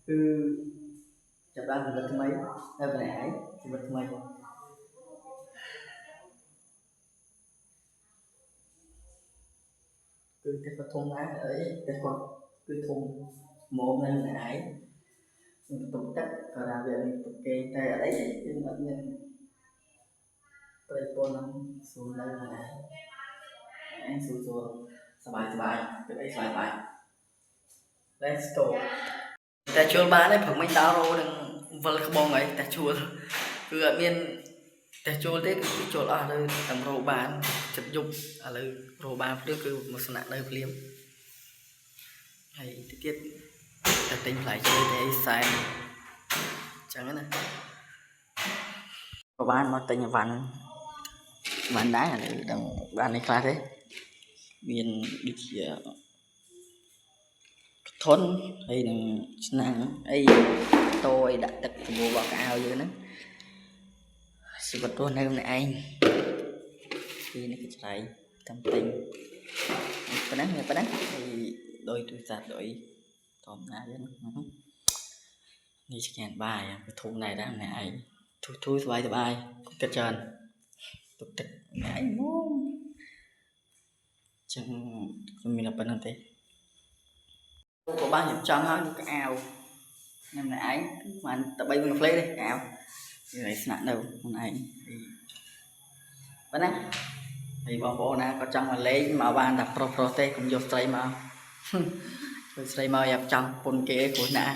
គឺចាប់បានជីវិតថ្មីនៅម្នាក់ឯងជីវិតថ្មីគឺតែគាត់ធំណាស់អីតែគាត់គឺធំមកនៅម្នាក់ឯងបន្ទប់ទឹកក៏ថាវាមានទុកគេតែអីយើងអត់មានប្រេពន្ធនឹងស្រួលនៅម្នាក់ឯងស្រួលសบายគឺអីសบาย Let's go តែជួលបានទេព្រឹកមិញដើររោនឹងវិលក្បងអីតែជួលគឺអត់មានតែជួលទេគឺជួលអស់ទៅតាមរោបានចិត្តយប់ឥឡូវរោបានព្រឹកគឺមកស្នាក់នៅភ្លាមហើយទៀតតែទិញផ្លែឈើតែអីសែនចឹងណាក៏បានមកទិញអីវ៉ាន់ដែរឥឡូវដឹងបាននេះខ្លះទេមានដូចជាធន់ហើយនឹងឆ្នាំងអីតូអីដាក់ទឹកសម្បូរបកកៅយើងហ្នឹងជីវិតរស់នៅម្នាក់ឯងពីនេះគឺឆ្លៃតាមទិញប៉ុណ្ណឹងហើយដោយទូរស័ព្ទដោយធម្មតាយើងនេះស្គានបាយគឺធំដែរម្នាក់ឯងធូរសบายគិតច្រើនទុកទឹកម្នាក់ឯងមកចឹងមានប៉ុណ្ណឹងទេក៏បានខ្ញុំចង់ឲ្យយកកៅខ្ញុំម្នាក់ឯងបានតែ3មួយផ្លេទេកៅយើងឲ្យស្នាក់នៅខ្លួនឯងប៉ុណ្ណាហើយបងប្អូនណាក៏ចង់មកលេងមកបានតែប្រុសទេកុំយកស្រីមកស្រីមកយ៉ាប់ចង់ពុនគេព្រោះណា